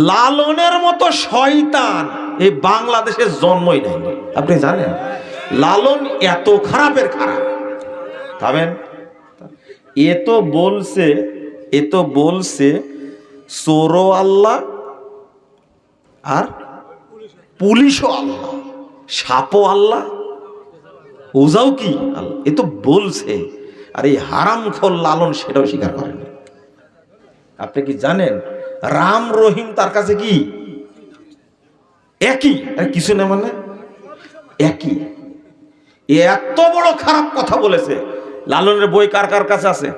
লালনের মতো শয়তান এই বাংলাদেশে জন্মই নেয়নি। আপনি জানেন লালন এত খারাপের খারাপ। ভাবেন, এ তো বলছে চোরও আল্লাহ আর পুলিশও আল্লাহ, সাপও আল্লাহ, ওজাও কি আল্লাহ, এ তো বলছে। আর এই হারামখোর লালন সেটাও স্বীকার করেন। আপনি কি জানেন রাম রহিম তার কাছে কি একই? কিছু না মানে একই। এত বড় খারাপ কথা বলেছে। লালনের বই কার কার কাছে আছে?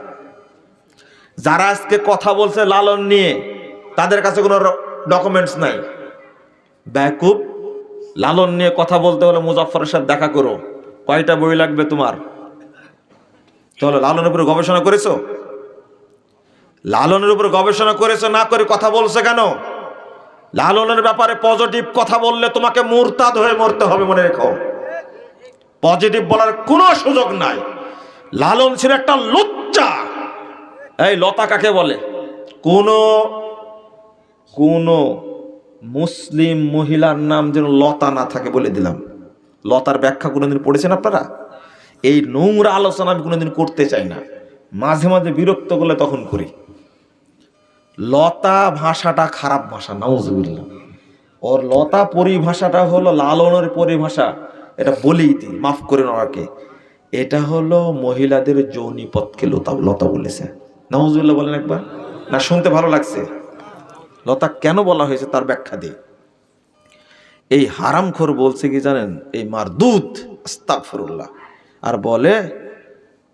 যারা আজকে কথা বলছে লালন নিয়ে, তাদের কাছে কোনো ডকুমেন্টস নাই। বেকুব, লালন নিয়ে কথা বলতে হলে মুজাফফরের সাথে দেখা করো। কয়টা বই লাগবে তোমার? চলো, লালনের উপরে গবেষণা করেছো? লালনের উপর গবেষণা করেছো না করে কথা বলছে কেন? লালনের ব্যাপারে পজিটিভ কথা বললে তোমাকে মুরতাদ হয়ে মরতে হবে, মনে রেখো। পজিটিভ বলার কোনো সুযোগ নাই। লালন ছিল একটা লুচ্চা। এই লতা কাকে বলে? কোন মুসলিম মহিলার নাম যেন লতা না থাকে বলে দিলাম। লতার ব্যাখ্যা কোনোদিন পড়েছেন আপনারা? এই নোংরা আলোচনা আমি কোনোদিন করতে চাই না। মাঝে মাঝে বিরক্ত করলে তখন করি। লতা ভাষাটা খারাপ ভাষা, নাউজুবিল্লাহ। ওর লতা পরিভাষাটা হলো লালনের পরিভাষা। এটা বলেই দিই, মাফ করে ওনাকে। এটা হলো মহিলাদের যৌনিপথকে লতা বলেছে। নাউজুবিল্লাহ বলেন একবার। না শুনতে ভালো লাগছে? লতা কেন বলা হয়েছে তার ব্যাখ্যা দিই। এই হারামখোর বলছে কি জানেন? এই মারদুদ, আস্তাগফিরুল্লাহ। আর বলে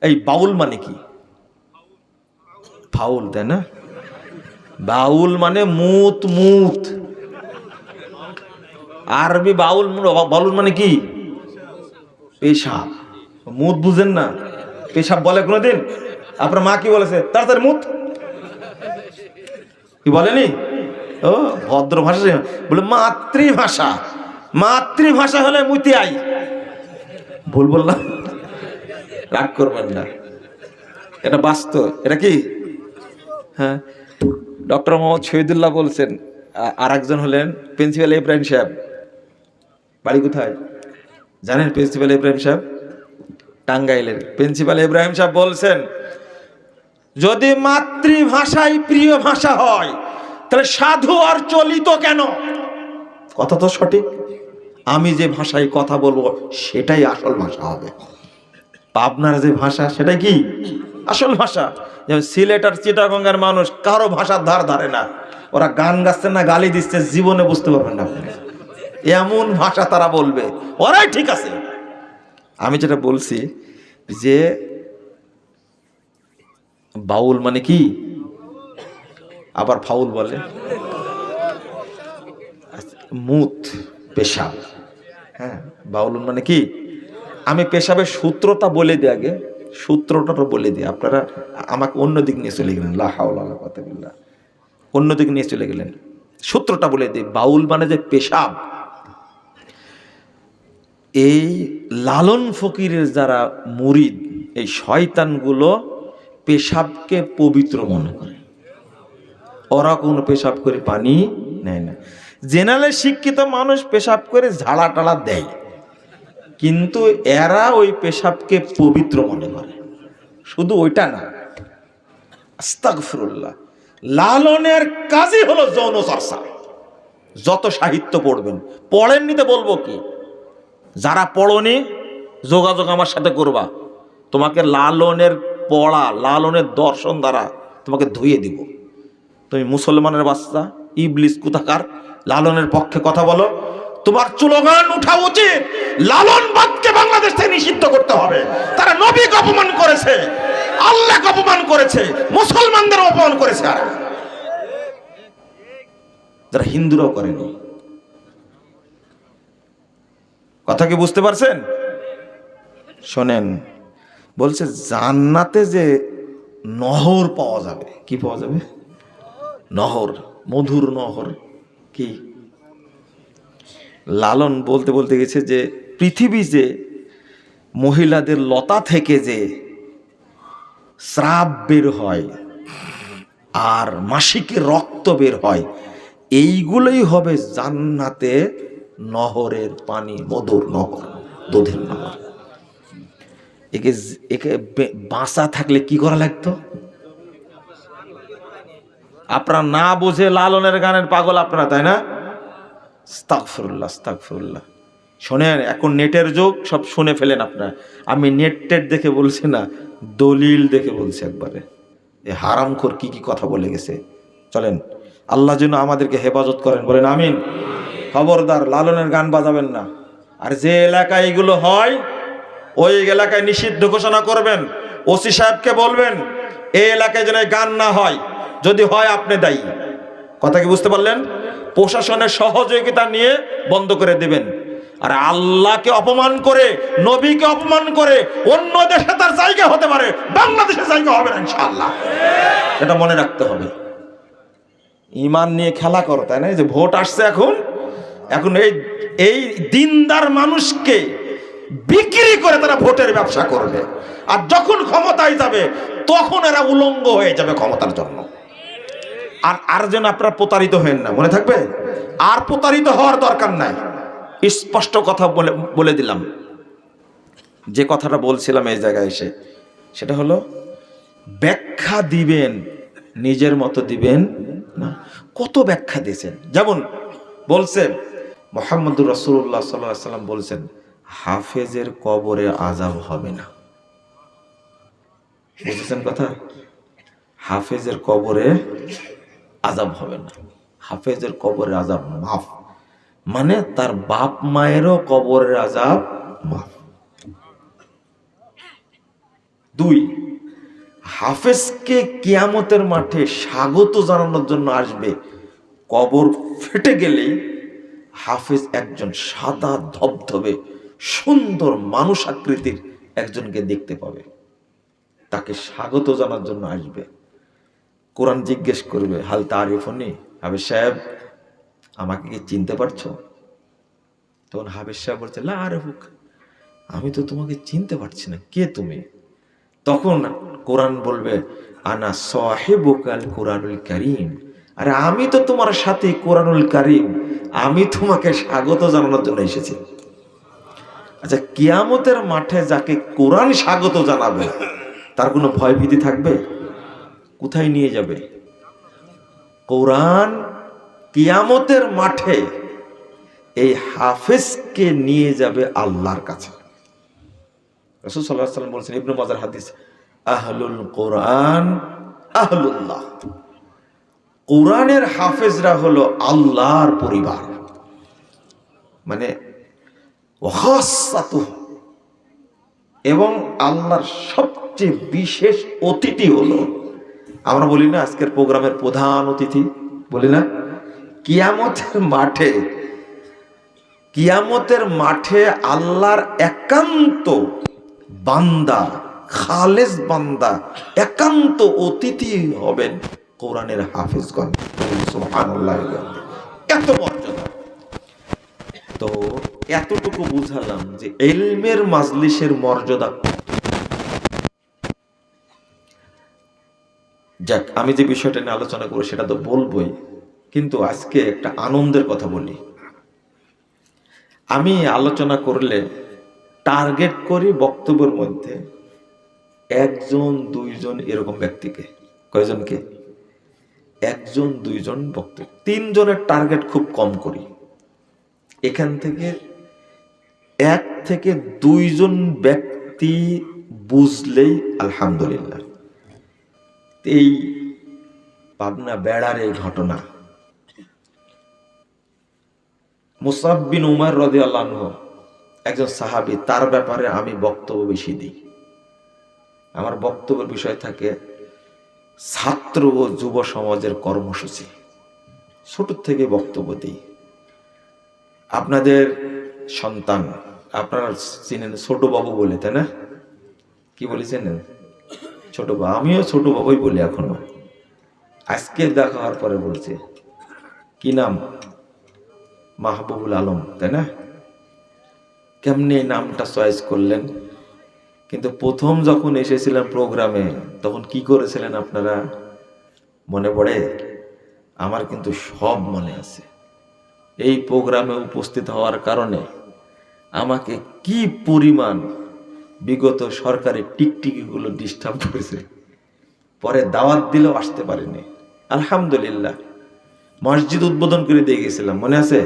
এই বাউল মানে কি? ফাউল, তাই না? বাউল মানে মুত মুত। আরবি বাউল মানে কি? পেশাব। মুত বুঝেন না? পেশাব বলে কোনোদিন? আপনার মা কি বলেছে? তাড়াতাড়ি মুত, কি বলেনি? ও ভদ্র ভাষা বলে মাতৃভাষা। মাতৃভাষা হলে মুতি আই। ভুল বললাম, রাগ করবেন না, এটা বাস্তব। এটা কি? হ্যাঁ, ডক্টর মোহাম্মদ শহীদুল্লাহ বলছেন। আর একজন হলেন প্রিন্সিপাল ইব্রাহিম সাহেব। বাড়ি কোথায় জানেন? প্রিন্সিপাল ইব্রাহিম সাহেব টাঙ্গাইলের। প্রিন্সিপাল ইব্রাহিম সাহেব বলছেন, যদি মাতৃভাষাই প্রিয় ভাষা হয় তাহলে সাধু আর চলিত কেন? কথা তো সঠিক। আমি যে ভাষায় কথা বলবো সেটাই আসল ভাষা হবে। পাবনার যে ভাষা সেটাই কি আসল ভাষা। যেমন সিলেট আর চিটাগঙ্গের মানুষ কারো ভাষার ধার ধারে না। ওরা গান গাচ্ছে না গালি দিচ্ছে, জীবনে বুঝতে পারবেন না আপনি। এমন ভাষা তারা বলবে, ওরাই ঠিক আছে। আমি যেটা বলছি যে বাউল মানে কি? আবার ফাউল বলে মুত, পেশাব। হ্যাঁ, বাউল মানে কি? আমি পেশাবের সূত্রটা বলে দিই আগে। সূত্রটা বলে দিই, আপনারা আমাকে অন্যদিক নিয়ে চলে গেলেন। লা হাওলা ওয়ালা কুওয়াতা বিল্লাহ। অন্যদিকে নিয়ে চলে গেলেন। সূত্রটা বলে দিই। বাউল মানে যে পেশাব। এই লালন ফকিরের যারা মুরিদ, এই শয়তানগুলো পেশাবকে পবিত্র মনে করে। ওরা কোনো পেশাব করে পানি নেয় না। জেনারেল শিক্ষিত মানুষ পেশাব করে ঝাড়া টাড়া দেয়, কিন্তু এরা ওই পেশাবকে পবিত্র মনে করে। শুধু ওইটা না, আস্তাগফিরুল্লাহ, লালনের কাজই হলো যৌন চর্চা। যত সাহিত্য পড়বেন, পড়েননি তো বলবো কি? যারা পড়নি যোগাযোগ আমার সাথে করবা। তোমাকে লালনের পড়া, লালনের দর্শন দ্বারা তোমাকে ধুয়ে দিব। তুমি মুসলমানের বাচ্চা, ইবলিস কোথাকার, লালনের পক্ষে কথা বলো। তোমার স্লোগান উঠা উচিত, লালনবাদকে বাংলাদেশ থেকে নিষিদ্ধ করতে হবে। তারা নবীকে অপমান করেছে, আল্লাহকে অপমান করেছে, মুসলমানদের অপমান করেছে। আর যারা হিন্দুরাও করেনি। কথা কি বুঝতে পারছেন? শোনেন, বলছে জান্নাতে যে নহর পাওয়া যাবে। কি পাওয়া যাবে? নহর, মধুর নহর। কি? লালন বলতে বলতে গেছে যে পৃথিবী যে মহিলাদের লতা থেকে যে স্রাব বের হয় আর মাসিকের রক্ত বের হয়, এইগুলোই হবে জান্নাতে নহরের পানি, মধুর নহর, দুধের নহর। একে একে বাঁচা থাকলে কি করা লাগতো? আপনারা না বুঝে লালনের গানের পাগল আপনারা, তাই না? আস্তাগফিরুল্লাহ, আস্তাগফিরুল্লাহ। শোনেন, এখন নেটের যুগ, সব শুনে ফেলেন আপনারা। আমি নেট টেট দেখে বলছি না, দলিল দেখে বলছি একবারে। এ হারামখোর কি কি কথা বলে গেছে। চলেন, আল্লাহ যেন আমাদেরকে হেফাজত করেন, বলেন আমিন। খবরদার লালনের গান বাজাবেন না। আর যে এলাকায় এগুলো হয় ওই এলাকায় নিষিদ্ধ ঘোষণা করবেন, ওসি সাহেবকে বলবেন এই এলাকায় যেন গান না হয়, যদি হয় আপনি দায়ী। কথা কি বুঝতে পারলেন? প্রশাসনের সহযোগিতা নিয়ে বন্ধ করে দিবেন। আর আল্লাহকে অপমান করে, নবীকে অপমান করে অন্য দেশে তার জায়গা হতে পারে, বাংলাদেশে জায়গা হবে না ইনশাআল্লাহ। এটা মনে রাখতে হবে। ঈমান নিয়ে খেলা করো, তাই না? যে ভোট আসছে এখন, এখন এই দিনদার মানুষকে বিক্রি করে তারা ভোটের ব্যবসা করবে। আর যখন ক্ষমতায় যাবে তখন এরা উলঙ্গ হয়ে যাবে ক্ষমতার জন্য। আর যেন আপনারা প্রতারিত হবেন না, মনে থাকবে। আর প্রতারিত হওয়ার দরকার নাই। স্পষ্ট কথা বলে দিলাম। যে কথাটা বলছিলাম এই জায়গায় এসে, সেটা হলো ব্যাখ্যা দিবেন, নিজের মতো দিবেন না। কত ব্যাখ্যা দিয়েছেন, যেমন বলছে মুহাম্মদুর রাসূলুল্লাহ সাল্লাল্লাহু আলাইহি ওয়াসাল্লাম বলছেন হাফেজের কবরে আযাব হবে না। বুঝেছেন কথা? হাফেজের কবরে আযাব হবে না। হাফেজের কবরে আযাব মাফ, মানে তার বাপ মায়েরও কবরের আযাব মাফ। 2, হাফেজকে কিয়ামতের মাঠে স্বাগত জানানোর জন্য আসবে। কবর ফেটে গেলে হাফেজ একজন সাদা ধবধবে সুন্দর মানুষ আকৃতির একজনকে দেখতে পাবে, তাকে স্বাগত জানার জন্য আসবে। কোরআন জিজ্ঞেস করবে হাল তারিফুনি, হাফেজ সাহেব আমাকে কি চিনতে পারছো? তখন হাফেজ সাহেব বলছে লা আরিফুক, আমি তো তোমাকে চিনতে পারছি না, কে তুমি? তখন কোরআন বলবে আনা সাহিবুকাল কুরআনুল কারীম, আরে আমি তো তোমার সাথে কুরআনুল কারীম, আমি তোমাকে স্বাগত জানানোর জন্য এসেছি। আচ্ছা, কিয়ামতের মাঠে যাকে কোরআন স্বাগত জানাবে তার কোনো ভয় ভীতি থাকবে? কোথায় নিয়ে যাবে? কোরআন কিয়ামতের মাঠে এই হাফেজকে নিয়ে যাবে আল্লাহর কাছে। রাসূল সাল্লাল্লাহু আলাইহি ওয়াসাল্লাম বলেছেন, ইবনে মাজার হাদিস, আহলুল কোরআন আহলুল্লাহ, কোরআনের হাফেজরা হলো আল্লাহর পরিবার, মানে ওয়াখাসাতুহু, এবং আল্লাহর সবচেয়ে বিশেষ অতিথি হলো, আমরা বলি না আজকের প্রোগ্রামের প্রধান অতিথি, বলি না? কিয়ামতের মাঠে আল্লাহর একান্ত বান্দা, খালেস বান্দা, একান্ত অতিথি হবেন কোরআনের হাফেজগণ। সুবহানাল্লাহ, এত মর্যাদা। তো এতটুকু বুঝালাম যে ইলমের মাজলিসের মর্যাদা। যাক, আমি যে বিষয়টা নিয়ে আলোচনা করব সেটা তো বলবোই, কিন্তু আজকে একটা আনন্দের কথা বলি। আমি আলোচনা করলে টার্গেট করি বক্তব্যের মধ্যে 1 জন 2 জন এরকম ব্যক্তিকে। কয়জনকে? 1 জন 2 জন বক্তব্য। 3 জনের টার্গেট খুব কম করি। এখান থেকে 1 থেকে 2 জন ব্যক্তি বুঝলেই আলহামদুলিল্লাহ। এই পাবনা বেড়ার এই ঘটনা, মুসআব বিন উমার রাদিয়াল্লাহু আনহু একজন সাহাবী, তার ব্যাপারে আমি বক্তব্য বেশি দিই। আমার বক্তব্যের বিষয় থাকে ছাত্র ও যুব সমাজের কর্মসূচি। ছোট থেকে বক্তব্য দিই। আপনাদের সন্তান, আপনারা চিনেন ছোট বাবু বলে, তাই না? কি বলি চেনেন? ছোট বাবু। আমিও ছোট বাবুই বলি এখনো। আজকে দেখা হওয়ার পরে বলছে কি নাম? মাহবুবুল আলম, তাই না? কেমনি এই নামটা চয়েস করলেন? কিন্তু প্রথম যখন এসেছিলাম প্রোগ্রামে তখন কি করেছিলেন আপনারা মনে পড়ে? আমার কিন্তু সব মনে আছে। এই প্রোগ্রামে উপস্থিত হওয়ার কারণে আমাকে কি পরিমাণ বিগত সরকারি টিকটিকিগুলো ডিস্টার্ব করেছে। পরে দাওয়াত দিলেও আসতে পারিনি। আলহামদুলিল্লাহ, মসজিদ উদ্বোধন করে দিয়ে গেছিলাম, মনে আছে?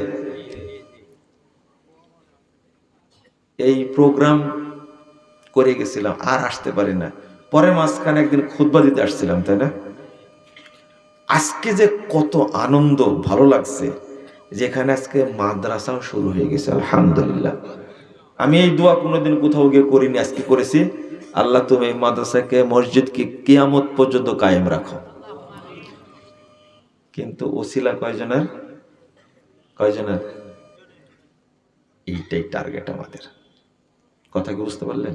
এই প্রোগ্রাম করে গেছিলাম, আর আসতে পারি না। পরে মাঝখানে একদিন খুতবা দিতে আসছিলাম, তাই না? আজকে যে কত আনন্দ, ভালো লাগছে, যেখানে আজকে মাদ্রাসাও শুরু হয়ে গেছে। আলহামদুলিল্লাহ, আমি এই দোয়া কোনোদিন কোথাও গিয়ে করিনি, আজকে করেছি। আল্লাহ তুমি এই মাদ্রাসাকে, মসজিদকে কিয়ামত পর্যন্ত কায়েম রাখো। কিন্তু ওসিলা কয়জনের? এইটাই টার্গেট আমাদের। কথা কি বুঝতে পারলেন?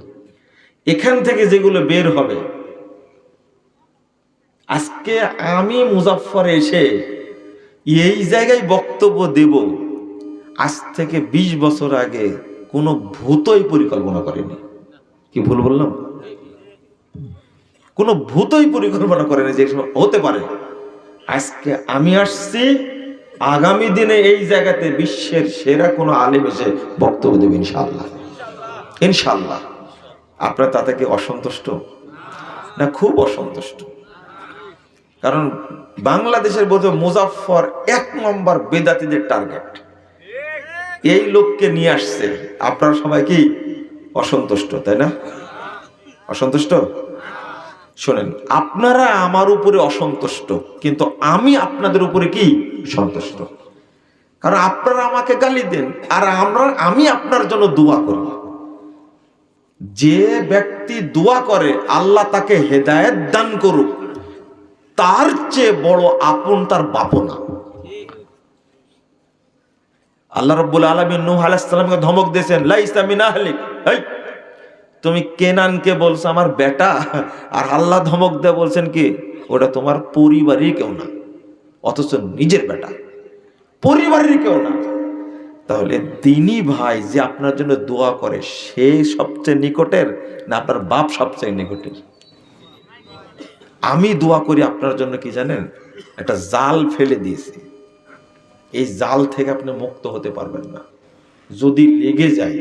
এখান থেকে যেগুলো বের হবে, আজকে আমি মুজাফফরে এসে এই জায়গায় বক্তব্য দেব, আজ থেকে 20 বছর আগে কোনো ভূতই পরিকল্পনা করেনি। কি ভুল বললাম? কোনো ভূতই পরিকল্পনা করেনি যে হতে পারে। আজকে আমি আসছি, আগামী দিনে এই জায়গাতে বিশ্বের সেরা কোনো আলেম এসে বক্তব্য দেবে ইনশাআল্লাহ। ইনশাআল্লাহ। আপনারা তাতে কি অসন্তুষ্ট না? খুব অসন্তুষ্ট। কারণ বাংলাদেশের বোধহয় মুজাফফর 1 নম্বর বেদাতীদের টার্গেট। এই লোককে নিয়ে আসছে, আপনারা সবাই কি অসন্তুষ্ট, তাই না? অসন্তুষ্ট? শোনেন, আপনারা আমার উপরে অসন্তুষ্ট, কিন্তু আমি আপনাদের উপরে কি সন্তুষ্ট। কারণ আপনারা আমাকে গালি দেন, আর আমি আপনার জন্য দোয়া করি। যে ব্যক্তি দোয়া করে আল্লাহ তাকে হেদায়েত দান করুক, তার চেয়ে বড় আপন তার বাপও না। আল্লাহ রাব্বুল আলামিন নূহ আলাইহিস সালামকে ধমক দিয়েছেন, লাইসা মিন আহলিক, এই তুমি কেনানকে বলছো আমার বেটা, আর আল্লাহ ধমক দিয়ে বলছেন কি ওটা তোমার পরিবারের কেউ না, অথচ নিজের বেটা, পরিবারের কেউ না। তাহলে দিনী ভাই যে আপনার জন্য দোয়া করে, সে সবচেয়ে নিকটের না আপনার বাপ সবচেয়ে নিকটের? আমি দোয়া করি আপনার জন্য, কি জানেন? একটা জাল ফেলে দিয়েছি, এই জাল থেকে আপনি মুক্ত হতে পারবেন না। যদি লেগে যায়,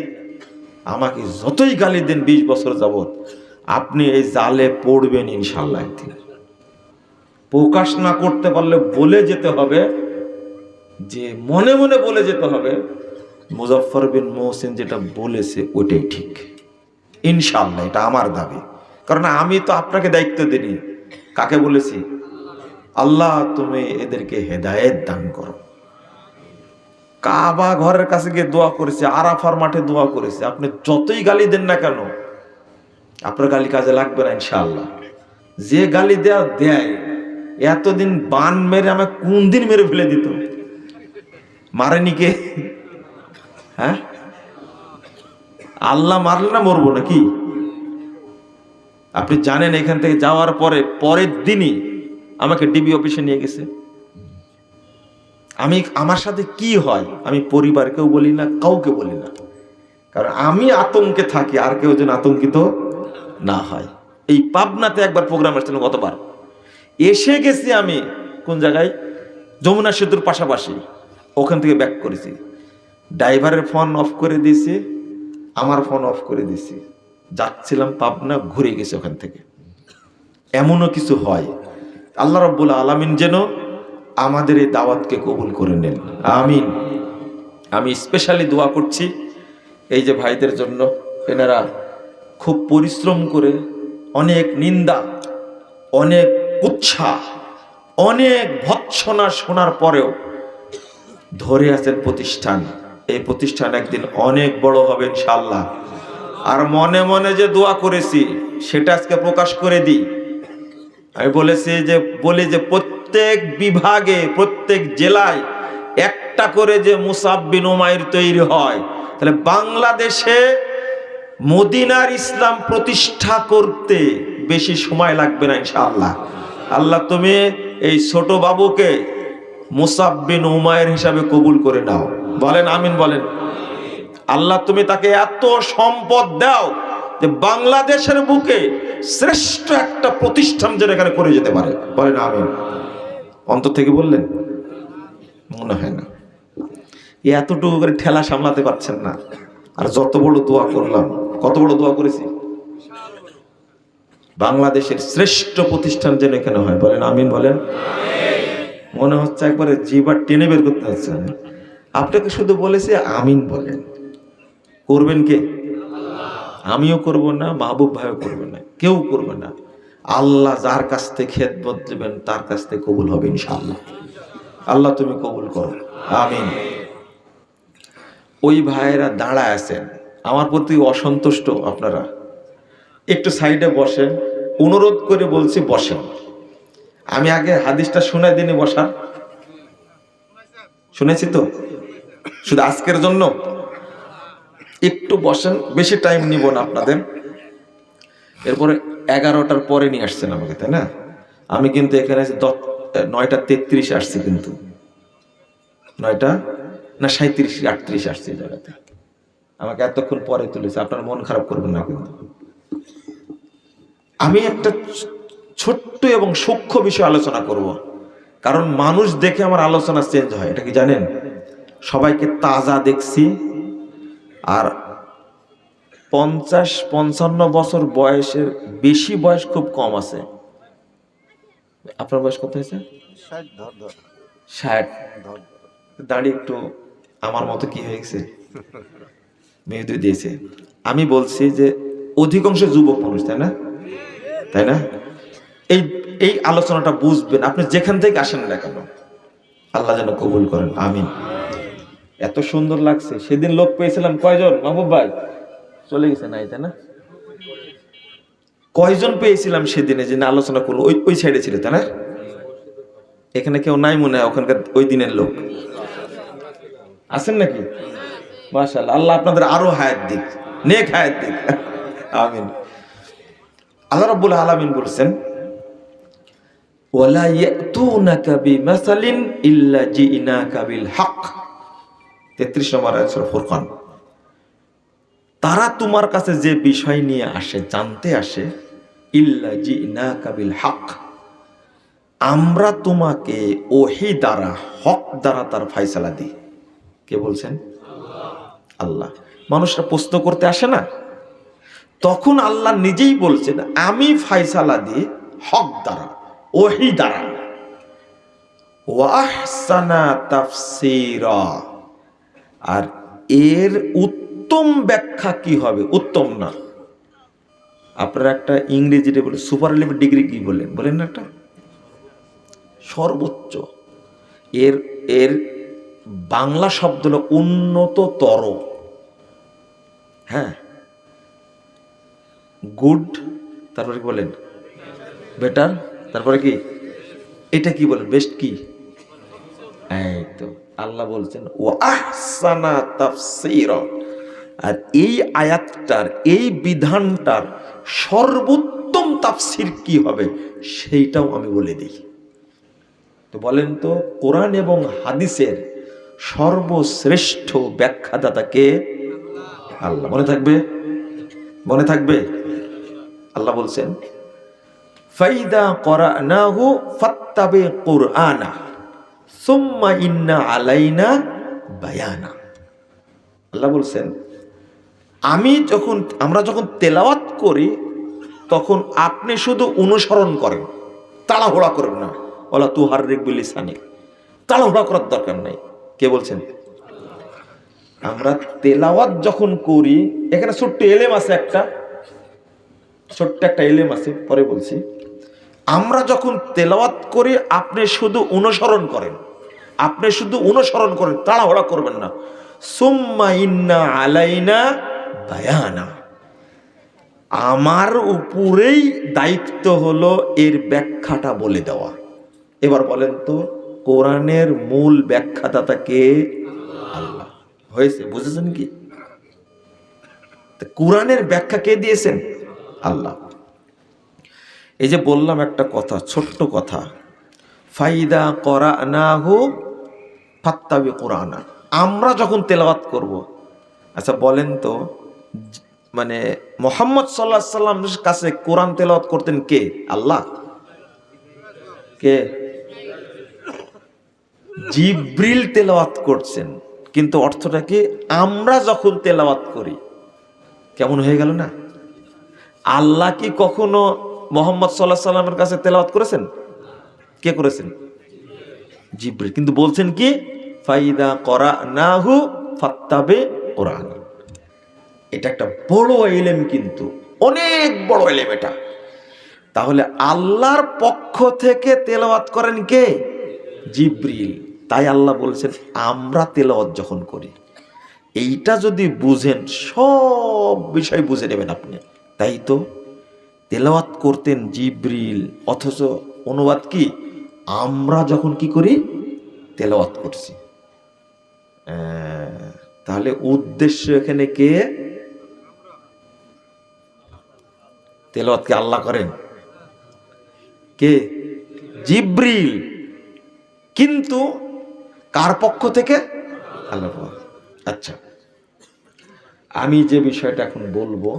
আমাকে যতই গালি দেন 20 বছর যাবত, আপনি এই জালে পড়বেন ইনশাআল্লাহ। একদিন প্রকাশ না করতে পারলে বলে যেতে হবে, যে মনে মনে বলে যেতে হবে মুজাফফর বিন মহসিন যেটা বলেছে ওইটাই ঠিক। ইনশাআল্লাহ, এটা আমার দাবি। কারণ আমি তো আপনাকে দায়িত্ব দিইনি। কাকে বলেছি? আল্লাহ তুমি এদেরকে হেদায়েত দান করো। কাবা ঘরের কাছে গিয়ে দোয়া করেছে, আরাফার মাঠে দোয়া করেছে। আপনি যতই গালি দেন না কেন, আপনার গালি কাজে লাগবে না ইনশাআল্লাহ। যে গালি দেয়, এতদিন বান মেরে আমাকে কোন দিন মেরে ফেলে দিত, মারেনি কে? হ্যাঁ, আল্লাহ মারলে না মরবো নাকি? আপনি জানেন, এখান থেকে যাওয়ার পরে পরের দিনই আমাকে ডিবি অফিসে নিয়ে গেছে। আমার সাথে কি হয় আমি পরিবারকেও বলি না, কাউকে বলি না, কারণ আমি আতঙ্কে থাকি, আর কেউ যেন আতঙ্কিত না হয়। এই পাবনাতে একবার প্রোগ্রাম আসছিল, গতবার এসে গেছি আমি কোন জায়গায়, যমুনা সেতুর পাশাপাশি, ওখান থেকে ব্যাক করেছি। ড্রাইভারের ফোন অফ করে দিয়েছি, আমার ফোন অফ করে দিয়েছি, যাচ্ছিলাম পাবনা, ঘুরে গেছে ওখান থেকে। এমনও কিছু হয়। আল্লাহ রাব্বুল আলামিন যেন আমাদের এই দাওয়াতকে কবুল করে নেন, আমিন। আমি স্পেশালি দোয়া করছি এই যে ভাইদের জন্য, এনারা খুব পরিশ্রম করে, অনেক নিন্দা, অনেক উৎসাহ, অনেক ভৎসনা শোনার পরেও ধরে আছেন প্রতিষ্ঠান। এই প্রতিষ্ঠান একদিন অনেক বড় হবে ইনশাআল্লাহ। আর মনে মনে যে দোয়া করেছি সেটা আজকে প্রকাশ করে দিই। আমি বলি যে প্রত্যেক বিভাগে, প্রত্যেক জেলায় একটা করে যে মুসাব বিন উমাইর তৈরি হয়, তাহলে বাংলাদেশে মদিনার ইসলাম প্রতিষ্ঠা করতে বেশি সময় লাগবে না ইনশাআল্লাহ। আল্লাহ তুমি এই ছোট বাবুকে মুসাব বিন উমাইর হিসাবে কবুল করে নাও, বলেন আমিন, বলেন। আল্লাহ তুমি তাকে এত সম্পদ দাও যে বাংলাদেশের বুকে শ্রেষ্ঠ একটা প্রতিষ্ঠান যেন এখানে করে যেতে পারে, বলেন আমিন। অন্তর থেকে বললেন? মনে হয় না। এতটুকু করে ঠেলা সামলাতে পারছেন না। আর যত বড় দোয়া করলাম, কত বড় দোয়া করেছি, বাংলাদেশের শ্রেষ্ঠ প্রতিষ্ঠান যেন এখানে হয়। বলেন আমিন, বলেন। মনে হচ্ছে একবারে জিবার টেনে বের করতে হচ্ছে। আপনাকে শুধু বলেছি আমিন বলেন। করবেন কে? আমিও করব না, মাহবুব ভাইও করবে না, কেউ করবে না। আল্লাহ যার কাছ থেকে খেদমত দেবেন তার কাছ থেকে কবুল হবে ইনশাআল্লাহ। আল্লাহ তুমি কবুল করো, আমিন। ওই ভাইয়েরা দাঁড়ায় আছেন, আমার প্রতি অসন্তুষ্ট। আপনারা একটু সাইডে বসেন, অনুরোধ করে বলছি বসেন। আমি আগে হাদিসটা শুনে দিনই বসার, শুনেছি তো, শুধু আজকের জন্য একটু বসেন, বেশি টাইম নিব না আপনাদের। এরপরে 11টার পরে নিয়ে আসছেন আমাকে, তাই না? আমি কিন্তু এখানে 9:33 আসছি, কিন্তু 9টা না 37-38 আসছে এই জায়গাতে। আমাকে এতক্ষণ পরে তুলেছে, আপনার মন খারাপ করবেন না কিন্তু। আমি একটা ছোট্ট এবং সূক্ষ্ম বিষয় আলোচনা করব, কারণ মানুষ দেখে আমার আলোচনা চেঞ্জ হয়। এটা কি জানেন? সবাইকে তাজা দেখছি, আর 50-55 বছর বয়সের বেশি বয়স খুব কম আছে। আপনার বয়স কত হয়েছে? 60। দাঁড়িয়ে একটু আমার মতো কি হয়ে গেছে, মেহেদি দিয়েছে। আমি বলছি যে অধিকাংশ যুবক মানুষ, তাই না? তাই না? এই এই আলোচনাটা বুঝবেন আপনি যেখান থেকে আসেন না কেন। আল্লাহ যেন কবুল করেন, আমিন। এত সুন্দর লাগছে। সেদিন লোক পেয়েছিলাম কয়জন মাহবুব ভাই? চলে গেছে নাই, তাই না? কয়জন পেয়েছিলাম সেদিনে যে আলোচনা করলো? ওই সাইডে ছিল, তাই না? এখানে কেউ নাই মনে হয়, ওখানকার ওই দিনের লোক আছেন নাকি? মাশাআল্লাহ, আল্লাহ আপনাদের আরো হায়াত দিক, নেক হায়াত দিক, আমিন। আল্লাহ রাব্বুল আলামিন বলেছেন, ওয়ালা ইয়াতুনাকা বিমাসালিন ইল্লা জিনাকা বিল হক। 33 নম্বর আয়াত সূরা ফুরকান। তারা তোমার কাছে যে বিষয় নিয়ে আসে, জানতে আসে, ইল্লা জিনাকা বিল হক, আমরা তোমাকে ওহী দ্বারা, হক দ্বারা তার ফয়সালা দিই। কে বলছেন? আল্লাহ। মানুষরা প্রশ্ন করতে আসে না, তখন আল্লাহ নিজেই বলছেন আমি ফয়সালা দিই হক দ্বারা, ওহী দ্বারা। ওয়া আহসানা তাফসীরা, আর এর উত্তম ব্যাখ্যা কি হবে? উত্তম না, আপনারা একটা ইংরেজিতে বলে সুপারলেটিভ ডিগ্রি কি বলেন, বলেন না, একটা সর্বোচ্চ। এর বাংলা শব্দ হলো উন্নততর। হ্যাঁ, গুড, তারপরে কি বলেন? বেটার, তারপরে কি? এটা কি বলেন? বেস্ট কি? এই তো আল্লাহ বলছেন ওয়া আহসানা তাফসীরা। আর এই আয়াতটার, এই বিধানটার সর্বোত্তম তাফসীর কি হবে সেইটাও আমি বলে দিই। তো বলেন তো, কোরআন এবং হাদিসের সর্বশ্রেষ্ঠ ব্যাখ্যাদাতা কে? আল্লাহ। মনে থাকবে? মনে থাকবে? আল্লাহ বলছেন ফাইদা করানাহু ফাত্তাবি কুরআনা সুম্মা ইন্না আলাইনা বায়ানা। আল্লাহ বলছেন আমরা যখন তেলাওয়াত করি তখন আপনি শুধু অনুসরণ করেন, তাড়াহুড়া করবেন না। ওয়ালা তুহাররিক বিলিসানিক, তাড়াহুড়া করার দরকার নাই। কে বলছেন? আমরা তেলাওয়াত যখন করি, এখানে ছোট্ট এলেম আছে, ছোট্ট একটা এলেম আছে, পরে বলছি। আমরা যখন তেলাওয়াত করি আপনি শুধু অনুসরণ করেন, তাড়াহুড়া করবেন না। সুম্মা ইন্না আলাইনা বায়ানা, আমার উপরেই দায়িত্ব হলো এর ব্যাখ্যাটা বলে দেওয়া। এবার বলেন তো, কোরআনের মূল ব্যাখ্যাদাতা কে? আল্লাহ। হয়েছে? বুঝেছেন কি? কোরআনের ব্যাখ্যা কে দিয়েছেন? আল্লাহ। এই যে বললাম একটা কথা, ছোট্ট কথা, ফাইদা করানাহু ফাত্তাবি কুরআনা, আমরা যখন তেলাওয়াত করব। আচ্ছা বলেন তো, মানে মুহাম্মদ সাল্লাল্লাহু আলাইহি সাল্লামের কাছে কোরআন তেলাওয়াত করতেন কে? আল্লাহ। কে? জিব্রিল তেলাওয়াত করছেন, কিন্তু অর্থটা কি? আমরা যখন তেলাওয়াত করি কেমন হয়ে গেল না? আল্লাহ কি কখনো মোহাম্মদ সাল্লাল্লাহু আলাইহি সাল্লামের কাছে তেলাওয়াত করেছেন? কে করেছেন? জিব্রিল। কিন্তু বলছেন কি? ফাইদা করানাহু ফাত্তাবি কুরআন। এটা একটা বড় ইলম, কিন্তু অনেক বড় ইলম এটা। তাহলে আল্লাহর পক্ষ থেকে তেলাওয়াত করেন কে? জিব্রিল। তাই আল্লাহ বলছেন আমরা তেলাওয়াত যখন করি, এইটা যদি বুঝেন সব বিষয় বুঝে নেবেন আপনি। তাই তো তেলাওয়াত করতেন জিব্রিল, অথচ অনুবাদ কি? আমরা যখন কি করি? তেলাওয়াত করছি। তাহলে উদ্দেশ্য এখানে কে? তেলাওয়াত কি আল্লাহ করেন? কে? জিব্রিল। কিন্তু কার পক্ষ থেকে? আল্লাহ। আচ্ছা, আমি যে বিষয়টা এখন বলবো,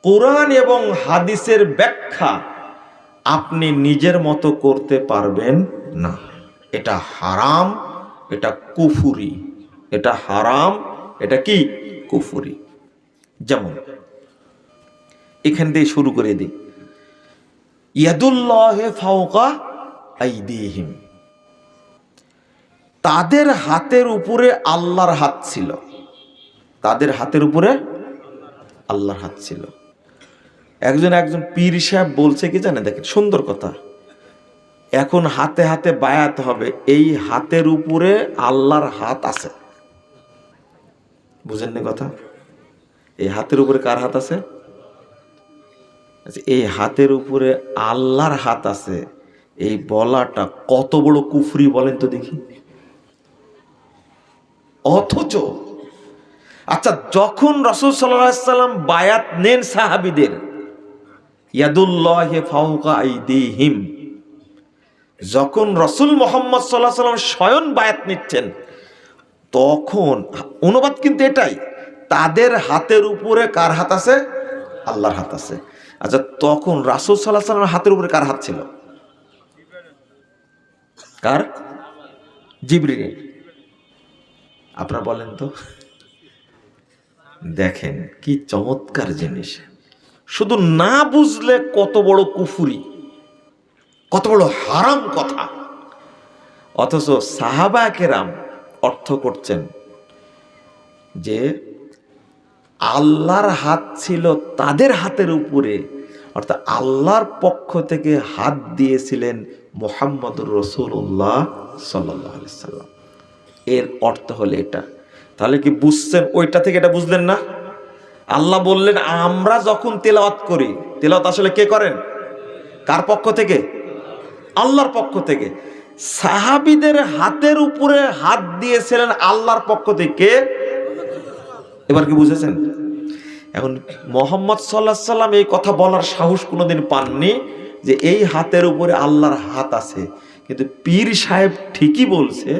কোরআন এবং হাদিসের ব্যাখ্যা আপনি নিজের মতো করতে পারবেন না। এটা হারাম, এটা কুফুরি। এটা হারাম, এটা কি? কুফুরি। যেমন এখান থেকে শুরু করে দিই। ইয়াদুল্লাহি ফাওকা আইদিহিম, তাদের হাতের উপরে আল্লাহর হাত ছিল। তাদের হাতের উপরে আল্লাহর হাত ছিল। একজন পীর সাহেব বলছে কি জানে? দেখেন সুন্দর কথা, এখন হাতে হাতে বায়াত হবে, এই হাতের উপরে আল্লাহর হাত আছে। বুঝেন না কথা? এই হাতের উপরে কার হাত আছে? এই হাতের উপরে আল্লাহর হাত আছে, এই বলাটা কত বড় কুফরি বলেন তো দেখি। অথচ আচ্ছা, যখন রাসূল সাল্লাল্লাহু আলাইহি সাল্লাম বায়াত নেন সাহাবীদের, ইয়াদুল্লাহি ফাওকা আইদিহিম, যখন রাসূল মুহাম্মদ সাল্লাল্লাহু আলাইহি সাল্লাম স্বয়ং বায়াত নিচ্ছেন, তখন অনুবাদ কিন্তু এটাই, তাদের হাতের উপরে কার হাত আছে? আল্লাহর হাত আছে। আচ্ছা, তখন রাসূল সাল্লাল্লাহু আলাইহি সাল্লামের হাতের উপরে কার হাত ছিল? কার? জিবরিলের। আপনারা বলেন তো। দেখেন কি চমৎকার জিনিস। শুধু না বুঝলে কত বড় কুফরি, কত বড় হারাম কথা। অথচ সাহাবা কেরাম অর্থ করছেন যে আল্লাহর হাত ছিল তাদের হাতের উপরে, অর্থাৎ আল্লাহর পক্ষ থেকে হাত দিয়েছিলেন মুহাম্মদুর রাসূলুল্লাহ সাল্লাল্লাহু আলাইহি সাল্লাম। এর অর্থ হলো এটা। তাহলে কি বুঝছেন? ওইটা থেকে এটা বুঝলেন না? আল্লাহ বললেন আমরা যখন তেলাওয়াত করি, তেলাওয়াত আসলে কে করেন? কার পক্ষ থেকে? আল্লাহর পক্ষ থেকে। সাহাবীদের হাতের উপরে হাত দিয়েছিলেন আল্লাহর পক্ষ থেকে। এবার কি বুঝেছেন? এখন মুহাম্মদ সাল্লাল্লাহু আলাইহি সাল্লাম এই কথা বলার সাহস কোনোদিন পাননি যে এই হাতের উপরে আল্লাহর হাত আছে, কিন্তু পীর সাহেব ঠিকই বলছে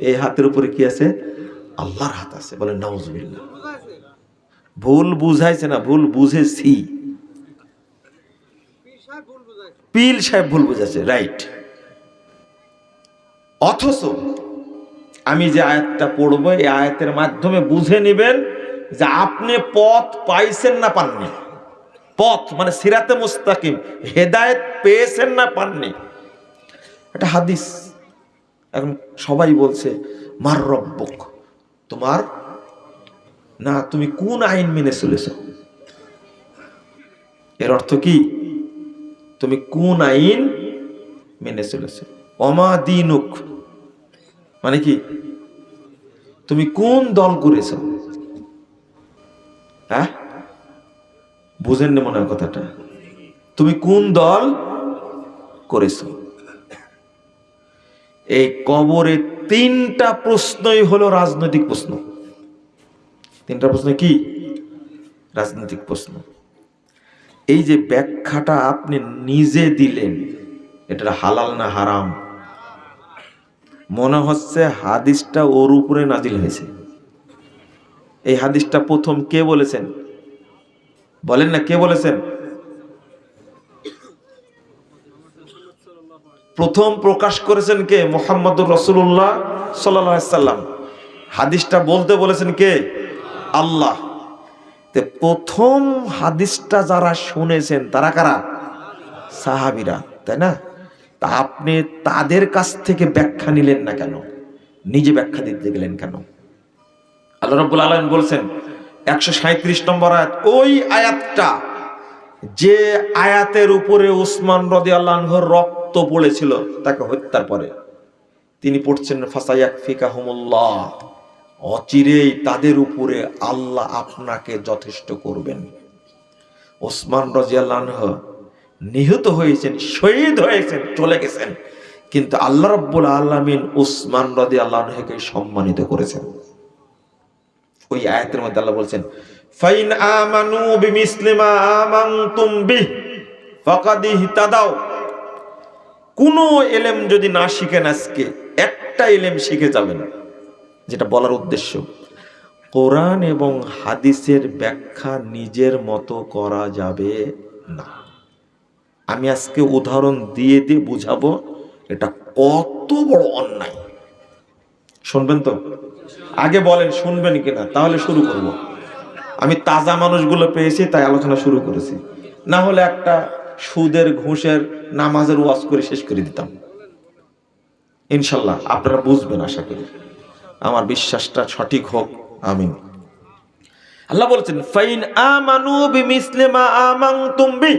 এই হাতের উপরে কি আছে? আল্লাহর হাত আছে। বলেন নাউজুবিল্লাহ। ভুল বুঝাইছে না, ভুল বুঝেছি। পীর সাহেব ভুল বুঝাচ্ছে, রাইট। অথচ আমি যে আয়াতটা পড়বো, এই আয়াতের মাধ্যমে বুঝে নেবেন যে আপনি পথ পাইছেন না পাননি। পথ মানে সিরাতে মুস্তাকিম, হেদায়েত পেয়েছেন না পাননি। এটা হাদিস। এখন সবাই বলছে মার রব্বুক, তোমার না, তুমি কোন আইন মেনে চলেছ? এর অর্থ কি? তুমি কোন আইন মেনে চলেছ? ওমা দীনুক মানে কি? তুমি কোন দল করেছ? হ্যাঁ, বুঝেন না মনে হয় কথাটা? তুমি কোন দল করেছ? এই কবরে তিনটা প্রশ্নই হলো রাজনৈতিক প্রশ্ন। তিনটা প্রশ্ন কি? রাজনৈতিক প্রশ্ন। এই যে ব্যাখ্যাটা আপনি নিজে দিলেন, এটা হালাল না হারাম? মনে হচ্ছে হাদিসটা ওর উপরে নাজিল হয়েছে। এই হাদিসটা প্রথম কে বলেছেন? বলেন না, কে বলেছেন? প্রথম প্রকাশ করেছেন কে? মুহাম্মদুর রাসূলুল্লাহ সাল্লাল্লাহু আলাইহি সাল্লাম। হাদিসটা বলতে বলেছেন কে? আল্লাহ। প্রথম হাদিসটা যারা শুনেছেন তারা কারা? সাহাবীরা, তাই না? তা আপনি তাদের কাছ থেকে ব্যাখ্যা নিলেন না কেন? নিজে ব্যাখ্যা দিতে গেলেন কেন? আল্লাহ রাব্বুল আলামিন বলছেন 137 নম্বর আয়াত, ওই আয়াতটা যে আয়াতের উপরে উসমান রাদিয়াল্লাহু আনহুর রক্ত পড়েছিল তাকে হত্যার পরে, তিনি পড়ছেন ফাসায়াকফিকাহুমুল্লাহ, অচিরেই তাদের উপরে আল্লাহ আপনাকে যথেষ্ট করবেন। উসমান রাদিয়াল্লাহু আনহু নিহত হয়েছেন, শহীদ হয়েছেন, চলে গেছেন, কিন্তু আল্লাহ রাব্বুল আলামিন উসমান রাদিয়াল্লাহু আনহুকে সম্মানিত করেছেন। ওই আয়াতের মধ্যে আল্লাহ বলছেন ফাইন আমানু বিমিসলি মা আমানতুম বিহি ফাকাদ ইহতাদাও। কোন ইলম যদি না শিখেন, আজকে একটা ইলম শিখে যাবেন, যেটা বলার উদ্দেশ্য, কোরআন এবং হাদিসের ব্যাখ্যা নিজের মতো করা যাবে না। আমি আজকে উদাহরণ দিয়ে দিয়ে বুঝাবো এটা কত বড় অন্যায়। শুনবেন তো? আগে বলেন শুনবেন কিনা, তাহলে শুরু করব। আমি তাজা মানুষগুলো পেয়েছি তাই আলোচনা শুরু করেছি, না হলে একটা সুদের ঘুষের নামাজের ওয়াজ করে শেষ করে দিতাম। ইনশাল্লাহ আপনারা বুঝবেন, আশা করি আমার বিশ্বাসটা সঠিক হোক, আমিন। আল্লাহ বলছেন ফাইন আমানু বিমিসলি মা আমানতুম বি,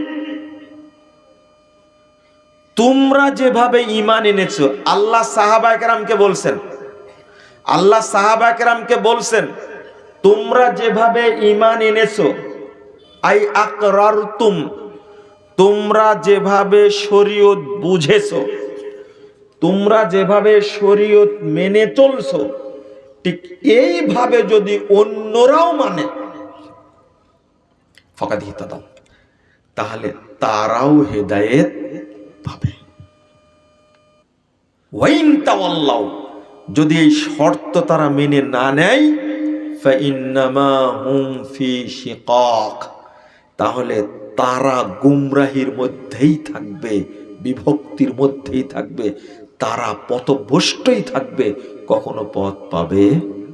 তোমরা যেভাবে ঈমান এনেছো, আল্লাহ সাহাবায়ে কেরামকে বলছেন, আল্লাহ সাহাবায়ে কেরামকে বলছেন তোমরা যেভাবে ঈমান এনেছো, আই আকরারতুম, তোমরা যেভাবে শরীয়ত বুঝেছো, তোমরা যেভাবে শরীয়ত মেনে চলছো, ঠিক এইভাবে যদি অন্যরাও মানে ফাকাদ ইহতাদাও, তাহলে তারাও হেদায়েত পাবে। ওয়াইন তাওয়াল্লাও, যদি এই শর্ত তারা মেনে না নেয়, ফাইন্নামা হুম ফি শিকাক, তাহলে তারা গুমরাহির মধ্যেই থাকবে, বিভক্তির মধ্যেই থাকবে, তারা পথভ্রষ্টই থাকবে, কখনো পথ পাবে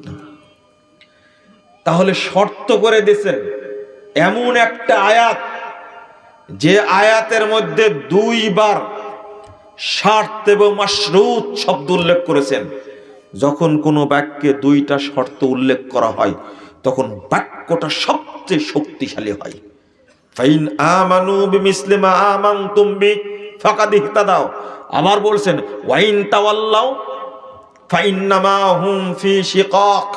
না। তাহলে শর্ত করে দিয়েছেন এমন একটা আয়াত, যে আয়াতের মধ্যে দুইবার শর্ত এবং মাশরুত শব্দ উল্লেখ করেছেন। যখন কোনো বাক্যে দুইটা শর্ত উল্লেখ করা হয় তখন বাক্যটা সবচেয়ে শক্তিশালী হয়। ফাইন আমানু বিমিসলি মা আমানতুম বি ফাকাদ ইহতাদাও। আবার বলছেন ওয়াইন তাওয়াল্লাও ফাইন্নামা হুম ফি শিকাক।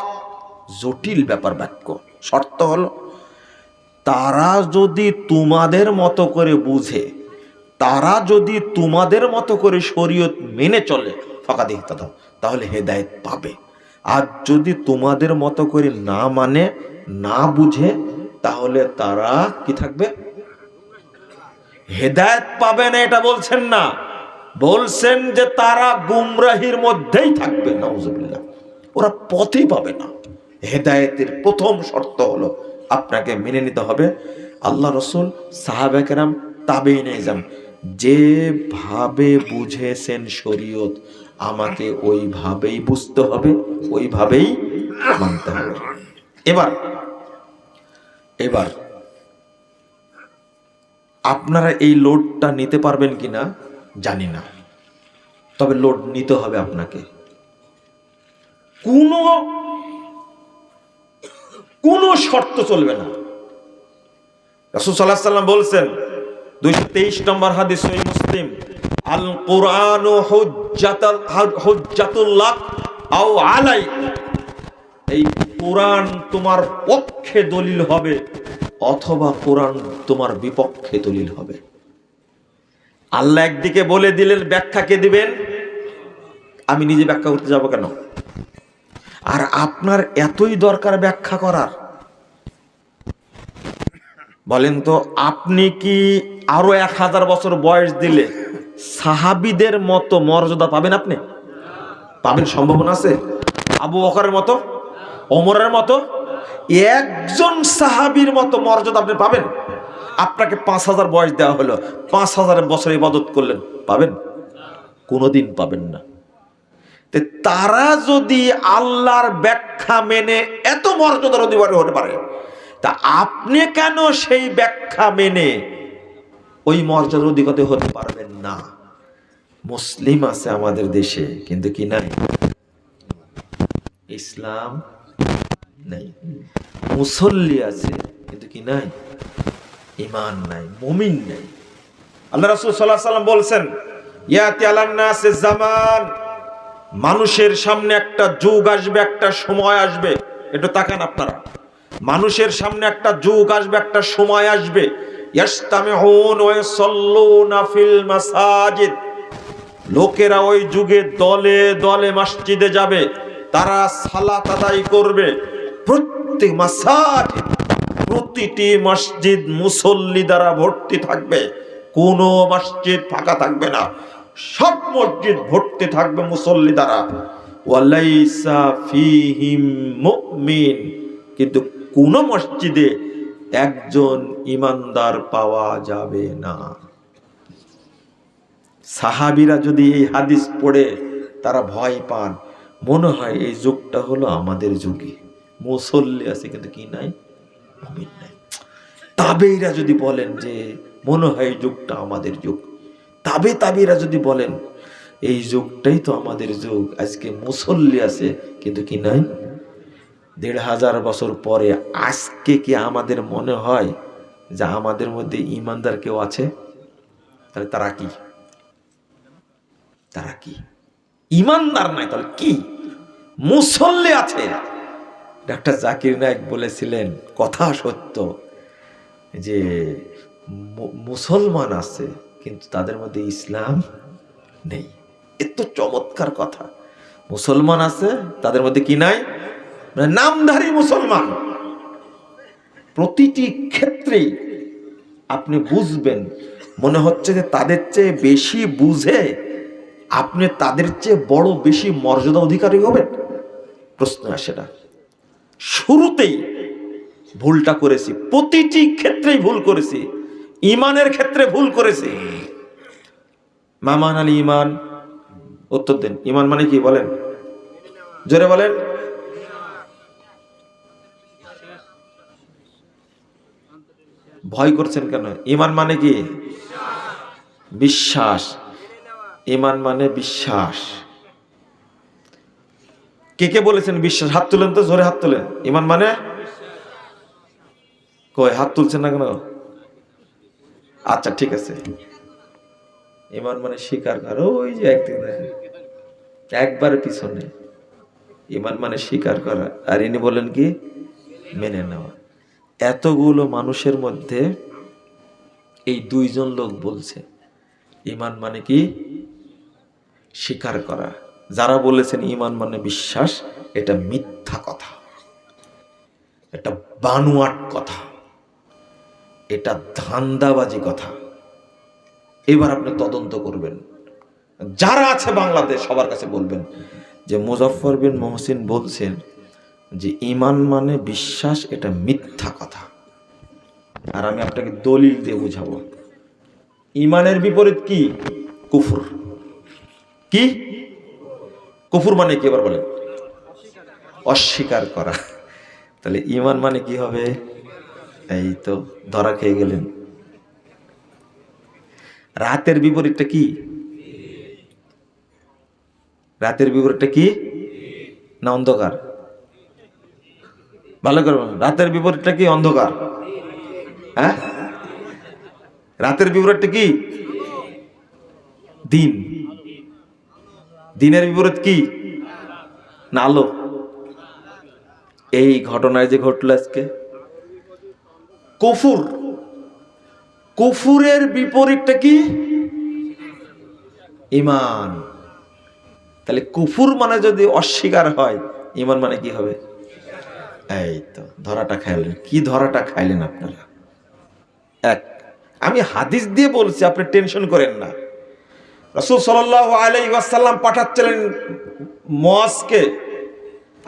জটিল ব্যাপার বাক্য। শর্ত হলো তারা যদি তোমাদের মতো করে বুঝে, তারা যদি তোমাদের মতো করে শরীয়ত মেনে চলে, ফাকাদ ইহতাদাও, তাহলে হেদায়েত পাবে। আর যদি তোমাদের মতো করে না মানে, না বুঝে, তাহলে তারা কি থাকবে? হেদায়েত পাবে না। এটা বলছেন না, বলছেন যে তারা গুমরাহির মধ্যেই থাকবে। নাউজুবিল্লাহ, ওরা পথই পাবে না। হেদায়েতের প্রথম শর্ত হলো আপনাকে মেনে নিতে হবে আল্লাহ রসুল, সাহাবায়ে কেরাম, তাবেঈন ইজম যেভাবে বুঝেছেন শরীয়ত, আমাকে ওইভাবেই বুঝতে হবে, ওইভাবেই মানতে হবে। এবার আপনারা এই লোডটা নিতে পারবেন কিনা জানি না, তবে লোড নিতে হবে আপনাকে। কোনো শর্ত চলবে না। রাসূল সাল্লাল্লাহু আলাইহি ওয়াসাল্লাম বলছেন 223 নম্বর হাদিস সহিহ মুসলিম, আল কুরআনু হুজ্জাতুল লাক আও আলাইক, এই কোরআন তোমার পক্ষে দলিল হবে অথবা কোরআন তোমার বিপক্ষে দলিল হবে। আল্লাহ একদিকে বলে দিলেন, ব্যাখ্যা কে দিবেন? আমি নিজে ব্যাখ্যা করতে যাব কেন? আর আপনার এতই দরকার ব্যাখ্যা করার, বলেন তো আপনি কি আরো 1000 বছর বয়স দিলে সাহাবীদের মতো মর্যাদা পাবেন? আপনি পাবেন? সম্ভাবনা আছে? আবু বকরের মতো, ওমরের মতো, একজন সাহাবীর মতো মর্যাদা আপনি পাবেন? আপনাকে 5000 বয়স দেওয়া হলো, 5000 বছর ইবাদত করলেন, পাবেন? কোনোদিন পাবেন না। তারা যদি আল্লাহর ব্যাখ্যা মেনে এত মর্যাদার অধিকারী হতে পারে, তা আপনি কেন সেই ব্যাখ্যা মেনে ওই মর্যাদার অধিকারী হতে পারবেন না? মুসলিম আছে আমাদের দেশে, কিন্তু কি নাই? ইসলাম নাই। মুসল্লি আছে, কিন্তু কি নাই? ঈমান নাই, মুমিন নাই। আল্লাহ রাসূল সাল্লাল্লাহু আলাইহি ওয়াসাল্লাম বলছেন, ইয়াতি আলান নাসে জামান, মানুষের সামনে একটা যুগ আসবে, একটা সময় আসবে। একটু তাকান আপনারা, মানুষের সামনে একটা যুগ আসবে, একটা সময় আসবে। ইয়াসতামিউন ওয়া ইয়াসাল্লুনা ফিল মাসাজিদ, লোকেরা ওই যুগে দলে দলে মসজিদে যাবে, তারা সালাত আদায় করবে। প্রত্যেক মাসাজিদ, প্রতিটি মসজিদ মুসল্লি দ্বারা ভর্তি থাকবে, কোনো মসজিদ ফাঁকা থাকবে না, সব মসজিদ ভর্তি থাকবে মুসল্লি দ্বারা। ওয়ালাইসা ফীহিম মুমিন, কিন্তু কোন মসজিদে একজন ঈমানদার পাওয়া যাবে না। সাহাবীরা যদি এই হাদিস পড়ে তারা ভয় পান, মনে হয় এই যুগটা হলো আমাদের যুগে, মুসল্লি আছে কিন্তু কি নাই? মুমিন নাই। তাবেঈরা যদি বলেন যে মনে হয় এই যুগটা আমাদের যুগ, তাবেঈরা যদি বলেন এই যুগটাই তো আমাদের যুগ, আজকে মুসল্লি আছে কিন্তু কি নাই? ১৫০০ বছর পরে আজকে কি আমাদের মনে হয় যে আমাদের মধ্যে ঈমানদার কেউ আছে? তাহলে তারা কি? তারা কি? ঈমানদার নাই, তাহলে কি? মুসল্লি আছে। ডাক্তার জাকির নায়েক বলেছিলেন, কথা সত্য, যে মুসলমান আছে কিন্তু তাদের মধ্যে ইসলাম নেই। এত চমৎকার কথা। মুসলমান আছে, তাদের মধ্যে কি নাই? নামধারী মুসলমান। প্রতিটি ক্ষেত্রেই আপনি বুঝবেন, মনে হচ্ছে যে তাদের চেয়ে বেশি বুঝে আপনি তাদের চেয়ে বড় বেশি মর্যাদা অধিকারী হবেন। প্রশ্ন আসে না। শুরুতেই ভুলটা করেছি, প্রতিটি ক্ষেত্রেই ভুল করেছি। ঈমানের ক্ষেত্রে ভুল করেছি। মামান আলী ঈমান, উত্তর দেন। ঈমান মানে কি বলেন? জোরে বলেন। ভয় করছেন কেন? ঈমান মানে কি? বিশ্বাস। ঈমান মানে বিশ্বাস। কে কে বলেছেন বিশ্বাস? হাত তুলেন তো, জোরে হাত তুলেন। ঈমান মানে কই? হাত তুলছেন না কেন? আচ্ছা ঠিক আছে। ঈমান মানে স্বীকার করা। ওই যে একবার পিছনে। ঈমান মানে স্বীকার করা, আর ইনি বলেন কি? মেনে নেওয়া। এতগুলো মানুষের মধ্যে এই দুইজন লোক বলছে ঈমান মানে কি? স্বীকার করা। যারা বলেছেন ঈমান মানে বিশ্বাস, এটা মিথ্যা কথা, এটা বানোয়াট কথা, এটা ধান্দাবাজি কথা। এবার আপনি তদন্ত করবেন, যারা আছে বাংলাদেশ সবার কাছে বলবেন যে মুজফফর বিন মহসিন বলছেন যে ঈমান মানে বিশ্বাস, এটা মিথ্যা কথা। আর আমি আপনাকে দলিল দিয়ে বুঝাবো। ঈমানের বিপরীত কি? কুফর। কি? কুফর মানে কি? এবার বলেন। অস্বীকার করা। তাহলে ঈমান মানে কি হবে? এই তো ধরা খেয়ে গেলেন। রাতের বিপরীতটা কি? রাতের বিপরীতটা কি? না অন্ধকার? ভালো করে বলেন। রাতের বিপরীতটা কি? অন্ধকার। হ্যাঁ, রাতের বিপরীতটা কি? দিন। দিনের বিপরীত কি? না আলো। এই ঘটনায় যে ঘটলো আজকে, কুফর। কুফুরের বিপরীতটা কি? ঈমান। তাহলে কুফুর মানে যদি অস্বীকার হয়, ঈমান মানে কি হবে? এই তো ধরাটা খাইলেন। কি ধরাটা খাইলেন আপনারা? এক, আমি হাদিস দিয়ে বলছি, আপনি টেনশন করেন না। রাসূল সাল্লাল্লাহু আলাইহি ওয়াসাল্লাম পাঠাচ্ছিলেন মুআজকে।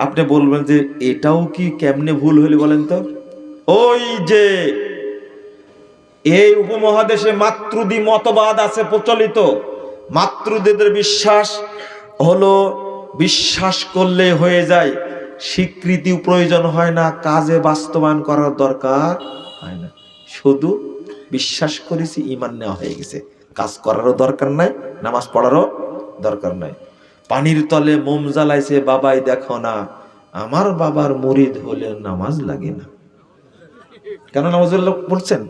আপনি বলবেন যে এটাও কি কেমনে ভুল হইল বলেন তো? ওই যে এই উপমহাদেশে মাতৃদি মতবাদ আছে প্রচলিত, মাতৃদের বিশ্বাস হলো বিশ্বাস করলে হয়ে যায়, স্বীকৃতি প্রয়োজন হয় না, কাজে বাস্তবায়ন করার দরকার হয় না। শুধু বিশ্বাস করেছি, ঈমান নেওয়া হয়ে গেছে, কাজ করারও দরকার নাই, নামাজ পড়ারও দরকার নাই। পানির তলে মোম জ্বালাইছে বাবাই দেখো না, আমার বাবার মুরিদ হলে নামাজ লাগে না। কেন নামাজ পড়ছেন?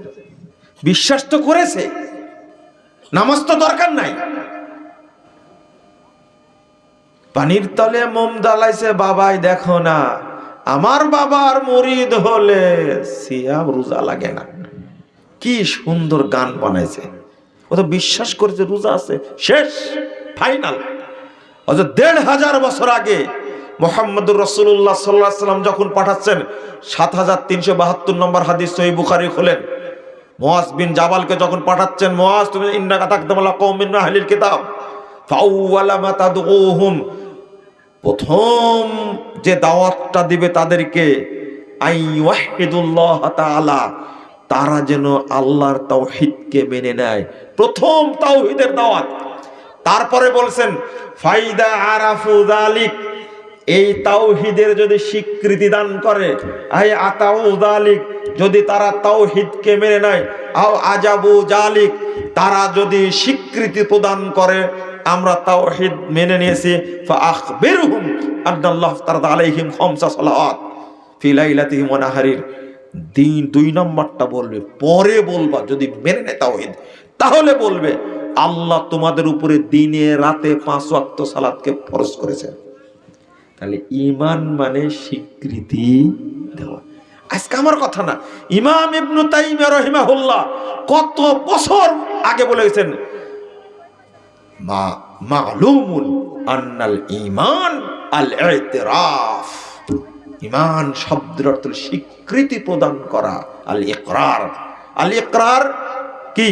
বিশ্বাস তো করেছে, নামাজ তো দরকার নাই। পানির তলে মোম জ্বালাইছে বাবাই দেখো না, আমার বাবার মুরিদ হলে সিয়াম রোজা লাগে না। কি সুন্দর গান বানাইছে, ও তো বিশ্বাস করেছে রোজা আছে, শেষ, ফাইনাল। অথচ ১৫০০ বছর আগে মুহাম্মদুর রাসূলুল্লাহ সাল্লাল্লাহু আলাইহি ওয়াসাল্লাম যখন পাঠাচ্ছেন, ৭৩৭২ নম্বর হাদিস সহিহ বুখারী খোলেন, মুআজ বিন জাবালকে যখন পাঠাচ্ছেন, মুআজ তুমি ইন্নাকা তাকদামু আলা কওমিন মিন আহলিল কিতাব ফাআউওয়ালা মা তাদউহুম, প্রথম যে দাওয়াতটা দিবে তাদেরকে, আইয়ুহিদুল্লাহ তাআলা, তারা যেন আল্লাহর তাওহীদকে মেনে নেয়, প্রথম তাওহীদের দাওয়াত। তারপরে বলছেন ফাইদা আরাফু যালিক, এই তাওহীদের যদি স্বীকৃতি দান করে, আই আতাউ যালিক, যদি তারা তাওহীদকে মেনে নেয়, আও আজাবু যালিক, তারা যদি স্বীকৃতি প্রদান করে আমরা তাওহীদ মেনে নিয়েছি, ফাআখবিরহুম আন্নাল্লাহ ফারada আলাইহিম খামসা সালাওয়াত ফি লাইলাতিহিম ওয়া নাহারির। দিন ২ নম্বরটা বলবে, পরে বলবা যদি মেনে নেয় তাওহীদ, তাহলে বলবে আল্লাহ তোমাদের উপরে দিনে রাতে ৫ ওয়াক্ত সালাতকে ফরজ করেছে। তাহলে ঈমান মানে স্বীকৃতি দেওয়া। আজকে আমার কথা না, ইমাম ইবনে তাইমিয়া রাহিমাহুল্লাহ কত বছর আগে বলে গেছেন, মা'লুমুন আন্নাল ঈমান আল ইতিরাফ, ঈমান শব্দের অর্থ স্বীকৃতি প্রদান করা, আল ইকরার। আল ইকরার কি?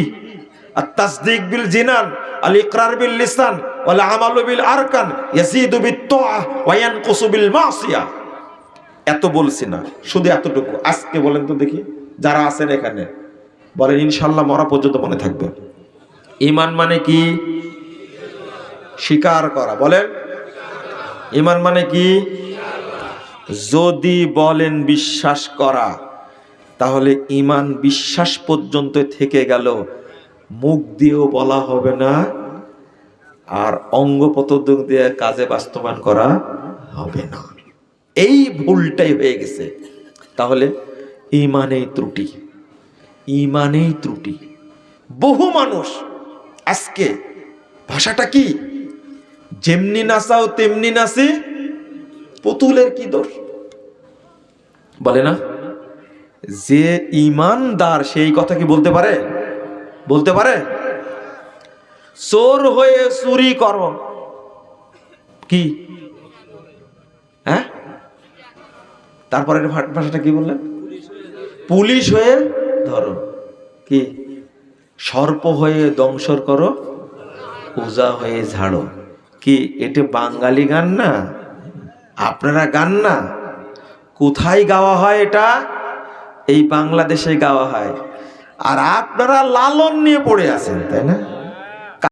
আত-তাসদীক বিল জিনান, আল ইকরার বিল লিসান, ওয়াল আমালু বিল আরকান, ইয়াজিদু বিত তাআহ ওয়া ইয়ানকুসু বিল মাসিয়া। এত বলছি না, শুধু এতটুকু আজকে বলেন তো দেখি, যারা আছেন এখানে বলেন ইনশাআল্লাহ মরা পর্যন্ত মনে থাকবে। ঈমান মানে কি? স্বীকার করা। বলেন ঈমান মানে কি? যদি বলেন বিশ্বাস করা, তাহলে ঈমান বিশ্বাস পর্যন্ত থেকে গেল, মুখ দিয়েও বলা হবে না, আর অঙ্গ প্রত্যঙ্গ দিয়ে কাজে বাস্তবায়ন করা হবে না। এই ভুলটাই হয়ে গেছে। তাহলে ঈমানেই ত্রুটি, ঈমানেই ত্রুটি। বহু মানুষ আজকে ভাষাটা কি, যেমনি নাচাও তেমনি নাচে, পুতুলের কি দোষ? বলে না, যে ঈমানদার সেই কথা কি বলতে পারে? বলতে পারে? চোর হয়ে চুরি করো, কি? হ্যাঁ, তারপরে ভাষাটা কি বললেন? পুলিশ হয়ে ধরো, কি? সর্প হয়ে দংশন করো, ওজা হয়ে ঝাড়ো, কি? এটা বাঙালি গান না? আপনারা গান না? কোথায় গাওয়া হয় এটা? এই বাংলাদেশে গাওয়া হয়। আর আপনারা লালন নিয়ে পড়ে আছেন, তাই না?